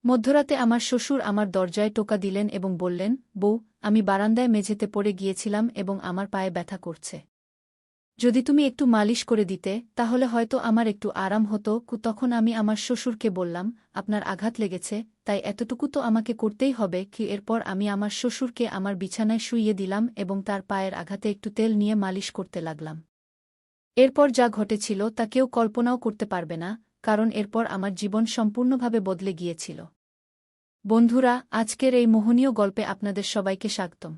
মধ্যরাতে আমার শ্বশুর আমার দরজায় টোকা দিলেন এবং বললেন, বউ, আমি বারান্দায় মেঝেতে পড়ে গিয়েছিলাম এবং আমার পায়ে ব্যথা করছে। যদি তুমি একটু মালিশ করে দিতে তাহলে হয়তো আমার একটু আরাম হতো। তখন আমি আমার শ্বশুরকে বললাম, আপনার আঘাত লেগেছে, তাই এতটুকু তো আমাকে করতেই হবে কি। এরপর আমি আমার শ্বশুরকে আমার বিছানায় শুইয়ে দিলাম এবং তার পায়ের আঘাতে একটু তেল নিয়ে মালিশ করতে লাগলাম। এরপর যা ঘটেছিল তা কেউ কল্পনাও করতে পারবে না, কারণ এরপর আমার জীবন সম্পূর্ণভাবে বদলে গিয়েছিল। বন্ধুরা, আজকের এই মোহনীয় গল্পে আপনাদের সবাইকে স্বাগতম।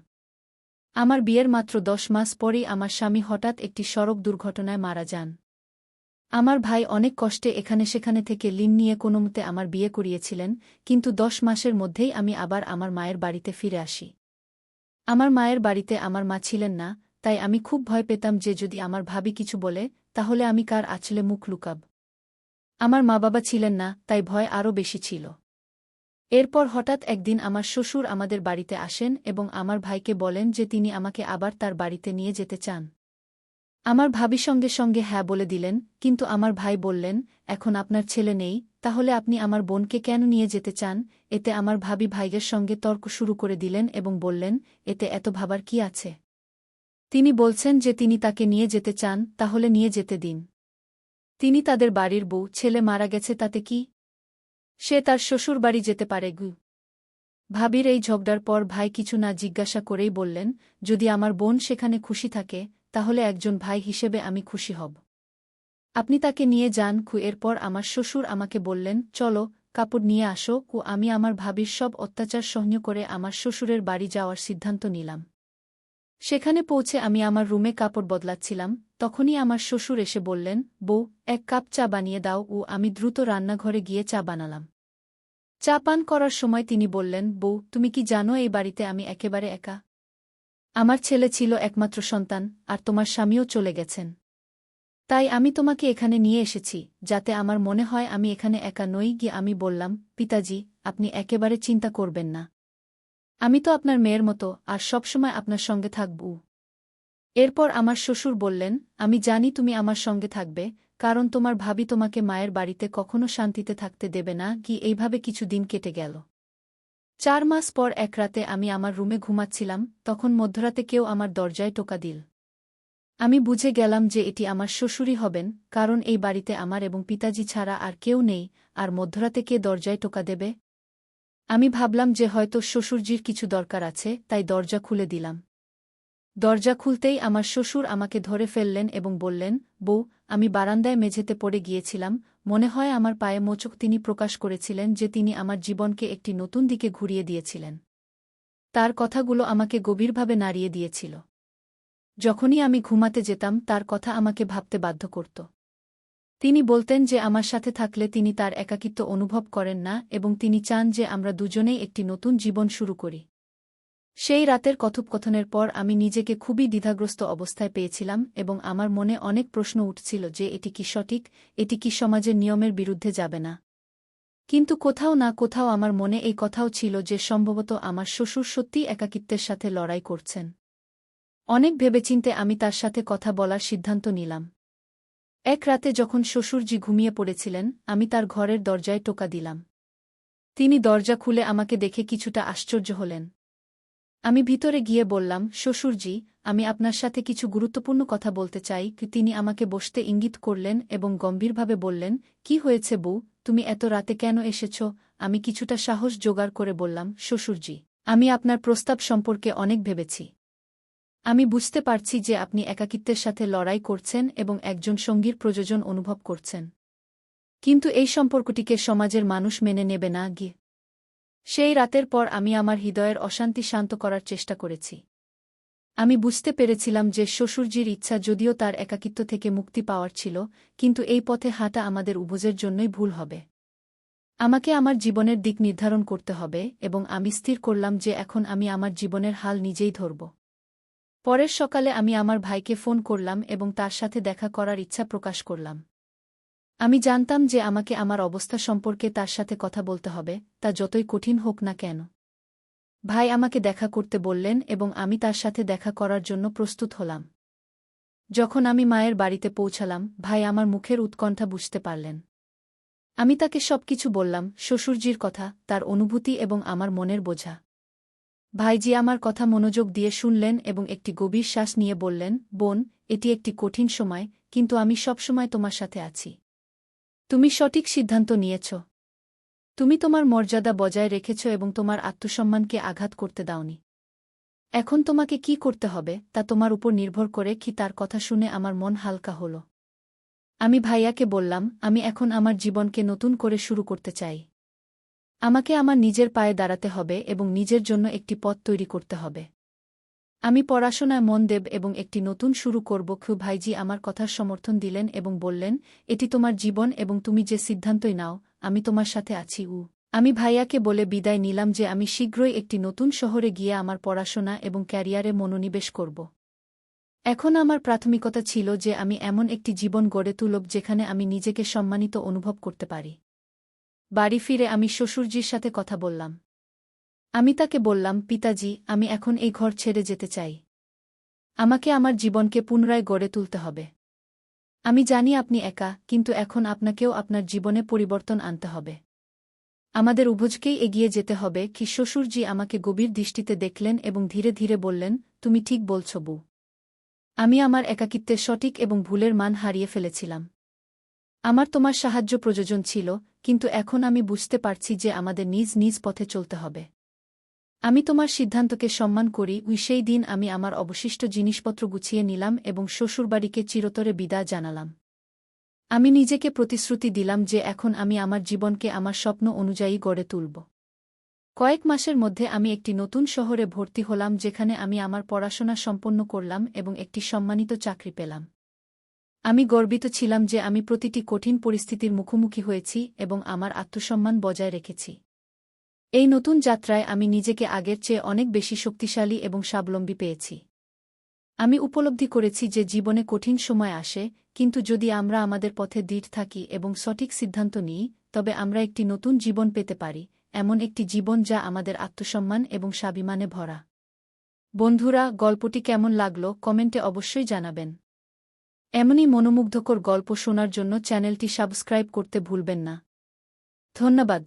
আমার বিয়ের মাত্র 10 মাস পরই আমার স্বামী হঠাৎ একটি সড়ক দুর্ঘটনায় মারা যান। আমার ভাই অনেক কষ্টে এখানে সেখানে থেকে ঋণ নিয়ে কোনোমতে আমার বিয়ে করিয়েছিলেন, কিন্তু 10 মাসের মধ্যেই আমি আবার আমার মায়ের বাড়িতে ফিরে আসি। আমার মায়ের বাড়িতে আমার মা ছিলেন না, তাই আমি খুব ভয় পেতাম যে যদি আমার ভাবি কিছু বলে তাহলে আমি কার আঁচলে মুখ লুকাব। আমার মা বাবা ছিলেন না, তাই ভয় আরও বেশি ছিল। এরপর হঠাৎ একদিন আমার শ্বশুর আমাদের বাড়িতে আসেন এবং আমার ভাইকে বলেন যে তিনি আমাকে আবার তার বাড়িতে নিয়ে যেতে চান। আমার ভাবি সঙ্গে সঙ্গে হ্যাঁ বলে দিলেন, কিন্তু আমার ভাই বললেন, এখন আপনার ছেলে নেই, তাহলে আপনি আমার বোনকে কেন নিয়ে যেতে চান? এতে আমার ভাবি ভাইয়ের সঙ্গে তর্ক শুরু করে দিলেন এবং বললেন, এতে এত ভাবার কি আছে? তিনি বলছেন যে তিনি তাকে নিয়ে যেতে চান, তাহলে নিয়ে যেতে দিন। তিনি তাদের বাড়ির বউ, ছেলে মারা গেছে তাতে কি? সে তার শ্বশুর বাড়ি যেতে পারে গু। ভাবির এই ঝগড়ার পর ভাই কিছু না জিজ্ঞাসা করেই বললেন, যদি আমার বোন সেখানে খুশি থাকে তাহলে একজন ভাই হিসেবে আমি খুশি হব। আপনি তাকে নিয়ে যান। এরপর আমার শ্বশুর আমাকে বললেন, চলো, কাপড় নিয়ে আসো। আমি আমার ভাবির সব অত্যাচার সহ্য করে আমার শ্বশুরের বাড়ি যাওয়ার সিদ্ধান্ত নিলাম। সেখানে পৌঁছে আমি আমার রুমে কাপড় বদলাচ্ছিলাম, তখনই আমার শ্বশুর এসে বললেন, বউ, 1 কাপ চা বানিয়ে দাও। আমি দ্রুত রান্নাঘরে গিয়ে চা বানালাম। চা পান করার সময় তিনি বললেন, বউ, তুমি কি জানো এই বাড়িতে আমি একেবারে একা? আমার ছেলে ছিল একমাত্র সন্তান, আর তোমার স্বামীও চলে গেছেন। তাই আমি তোমাকে এখানে নিয়ে এসেছি, যাতে আমার মনে হয় আমি এখানে একা নই। গিয়ে আমি বললাম, পিতাজি, আপনি একেবারে চিন্তা করবেন না। আমি তো আপনার মেয়ের মতো, আর সবসময় আপনার সঙ্গে থাকব। এরপর আমার শ্বশুর বললেন, আমি জানি তুমি আমার সঙ্গে থাকবে, কারণ তোমার ভাবি তোমাকে মায়ের বাড়িতে কখনো শান্তিতে থাকতে দেবে না। এইভাবে কিছু দিন কেটে গেল। 4 মাস পর এক রাতে আমি আমার রুমে ঘুমাচ্ছিলাম, তখন মধ্যরাতে কেউ আমার দরজায় টোকা দিল। আমি বুঝে গেলাম যে এটি আমার শ্বশুরই হবেন, কারণ এই বাড়িতে আমার এবং পিতাজি ছাড়া আর কেউ নেই, আর মধ্যরাতে কে দরজায় টোকা দেবে? আমি ভাবলাম যে হয়তো শ্বশুরজির কিছু দরকার আছে, তাই দরজা খুলে দিলাম। দরজা খুলতেই আমার শ্বশুর আমাকে ধরে ফেললেন এবং বললেন, বউ, আমি বারান্দায় মেঝেতে পড়ে গিয়েছিলাম, মনে হয় আমার পায়ে মোচক। তিনি প্রকাশ করেছিলেন যে তিনি আমার জীবনকে একটি নতুন দিকে ঘুরিয়ে দিয়েছিলেন। তার কথাগুলো আমাকে গভীরভাবে নাড়িয়ে দিয়েছিল। যখনই আমি ঘুমাতে যেতাম তার কথা আমাকে ভাবতে বাধ্য করত। তিনি বলতেন যে আমার সাথে থাকলে তিনি তার একাকিত্ব অনুভব করেন না এবং তিনি চান যে আমরা দুজনেই একটি নতুন জীবন শুরু করি। সেই রাতের কথোপকথনের পর আমি নিজেকে খুবই দ্বিধাগ্রস্ত অবস্থায় পেয়েছিলাম এবং আমার মনে অনেক প্রশ্ন উঠছিল যে এটি কি সঠিক, এটি কি সমাজের নিয়মের বিরুদ্ধে যাবে না? কিন্তু কোথাও না কোথাও আমার মনে এই কথাও ছিল যে সম্ভবত আমার শ্বশুর সত্যিই একাকিত্বের সাথে লড়াই করছেন। অনেক ভেবেচিন্তে আমি তার সাথে কথা বলার সিদ্ধান্ত নিলাম। এক রাতে যখন শ্বশুরজি ঘুমিয়ে পড়েছিলেন, আমি তার ঘরের দরজায় টোকা দিলাম। তিনি দরজা খুলে আমাকে দেখে কিছুটা আশ্চর্য হলেন। আমি ভিতরে গিয়ে বললাম, শ্বশুরজি, আমি আপনার সাথে কিছু গুরুত্বপূর্ণ কথা বলতে চাই। তিনি আমাকে বসতে ইঙ্গিত করলেন এবং গম্ভীরভাবে বললেন, কি হয়েছে বউ, তুমি এত রাতে কেন এসেছ? আমি কিছুটা সাহস জোগাড় করে বললাম, শ্বশুরজি, আমি আপনার প্রস্তাব সম্পর্কে অনেক ভেবেছি। আমি বুঝতে পারছি যে আপনি একাকিত্বের সাথে লড়াই করছেন এবং একজন সঙ্গীর প্রয়োজন অনুভব করছেন। কিন্তু এই সম্পর্কটিকে সমাজের মানুষ মেনে নেবে না। সেই রাতের পর আমি আমার হৃদয়ের অশান্তি শান্ত করার চেষ্টা করেছি। আমি বুঝতে পেরেছিলাম যে শ্বশুরজির ইচ্ছা যদিও তার একাকিত্ব থেকে মুক্তি পাওয়ার ছিল, কিন্তু এই পথে হাঁটা আমাদের উভয়ের জন্যই ভুল হবে। আমাকে আমার জীবনের দিক নির্ধারণ করতে হবে এবং আমি স্থির করলাম যে এখন আমি আমার জীবনের হাল নিজেই ধরব। পরের সকালে আমি আমার ভাইকে ফোন করলাম এবং তার সাথে দেখা করার ইচ্ছা প্রকাশ করলাম। আমি জানতাম যে আমাকে আমার অবস্থা সম্পর্কে তার সাথে কথা বলতে হবে, তা যতই কঠিন হোক না কেন। ভাই আমাকে দেখা করতে বললেন এবং আমি তার সাথে দেখা করার জন্য প্রস্তুত হলাম। যখন আমি মায়ের বাড়িতে পৌঁছালাম, ভাই আমার মুখের উৎকণ্ঠা বুঝতে পারলেন। আমি তাকে সবকিছু বললাম, শ্বশুরজির কথা, তার অনুভূতি এবং আমার মনের বোঝা। ভাইজি আমার কথা মনোযোগ দিয়ে শুনলেন এবং একটি গভীর শ্বাস নিয়ে বললেন, বোন, এটি একটি কঠিন সময়, কিন্তু আমি সবসময় তোমার সাথে আছি। তুমি সঠিক সিদ্ধান্ত নিয়েছ। তুমি তোমার মর্যাদা বজায় রেখেছ এবং তোমার আত্মসম্মানকে আঘাত করতে দাওনি। এখন তোমাকে কি করতে হবে তা তোমার উপর নির্ভর করে। কি তার কথা শুনে আমার মন হালকা হল। আমি ভাইয়াকে বললাম, আমি এখন আমার জীবনকে নতুন করে শুরু করতে চাই। আমাকে আমার নিজের পায়ে দাঁড়াতে হবে এবং নিজের জন্য একটি পথ তৈরি করতে হবে। আমি পড়াশোনায় মন দেব এবং একটি নতুন শুরু করব। ভাইজি আমার কথার সমর্থন দিলেন এবং বললেন, এটি তোমার জীবন এবং তুমি যে সিদ্ধান্তই নাও, আমি তোমার সাথে আছি। আমি ভাইয়াকে বলে বিদায় নিলাম যে আমি শীঘ্রই একটি নতুন শহরে গিয়ে আমার পড়াশোনা এবং ক্যারিয়ারে মনোনিবেশ করব। এখন আমার প্রাথমিকতা ছিল যে আমি এমন একটি জীবন গড়ে তুলব যেখানে আমি নিজেকে সম্মানিত অনুভব করতে পারি। বাড়ি ফিরে আমি শ্বশুরজির সাথে কথা বললাম। আমি তাকে বললাম, পিতাজি, আমি এখন এই ঘর ছেড়ে যেতে চাই। আমাকে আমার জীবনকে পুনরায় গড়ে তুলতে হবে। আমি জানি আপনি একা, কিন্তু এখন আপনাকেও আপনার জীবনে পরিবর্তন আনতে হবে। আমাদের উভয়কেই এগিয়ে যেতে হবে। কি শ্বশুরজি আমাকে গভীর দৃষ্টিতে দেখলেন এবং ধীরে ধীরে বললেন, তুমি ঠিক বলছ বউ। আমি আমার একাকিত্বের সঠিক এবং ভুলের মান হারিয়ে ফেলেছিলাম। আমার তোমার সাহায্য প্রয়োজন ছিল, কিন্তু এখন আমি বুঝতে পারছি যে আমাদের নিজ নিজ পথে চলতে হবে। আমি তোমার সিদ্ধান্তকে সম্মান করি। সেই দিন আমি আমার অবশিষ্ট জিনিসপত্র গুছিয়ে নিলাম এবং শ্বশুরবাড়িকে চিরতরে বিদায় জানালাম। আমি নিজেকে প্রতিশ্রুতি দিলাম যে এখন আমি আমার জীবনকে আমার স্বপ্ন অনুযায়ী গড়ে তুলব। কয়েক মাসের মধ্যে আমি একটি নতুন শহরে ভর্তি হলাম যেখানে আমি আমার পড়াশোনা সম্পন্ন করলাম এবং একটি সম্মানিত চাকরি পেলাম। আমি গর্বিত ছিলাম যে আমি প্রতিটি কঠিন পরিস্থিতির মুখোমুখি হয়েছি এবং আমার আত্মসম্মান বজায় রেখেছি। এই নতুন যাত্রায় আমি নিজেকে আগের চেয়ে অনেক বেশি শক্তিশালী এবং স্বাবলম্বী পেয়েছি। আমি উপলব্ধি করেছি যে জীবনে কঠিন সময় আসে, কিন্তু যদি আমরা আমাদের পথে দৃঢ় থাকি এবং সঠিক সিদ্ধান্ত নিই, তবে আমরা একটি নতুন জীবন পেতে পারি, এমন একটি জীবন যা আমাদের আত্মসম্মান এবং স্বাভিমানে ভরা। বন্ধুরা, গল্পটি কেমন লাগলো কমেন্টে অবশ্যই জানাবেন। এমনই মনোমুগ্ধকর গল্প শোনার জন্য চ্যানেলটি সাবস্ক্রাইব করতে ভুলবেন না। ধন্যবাদ।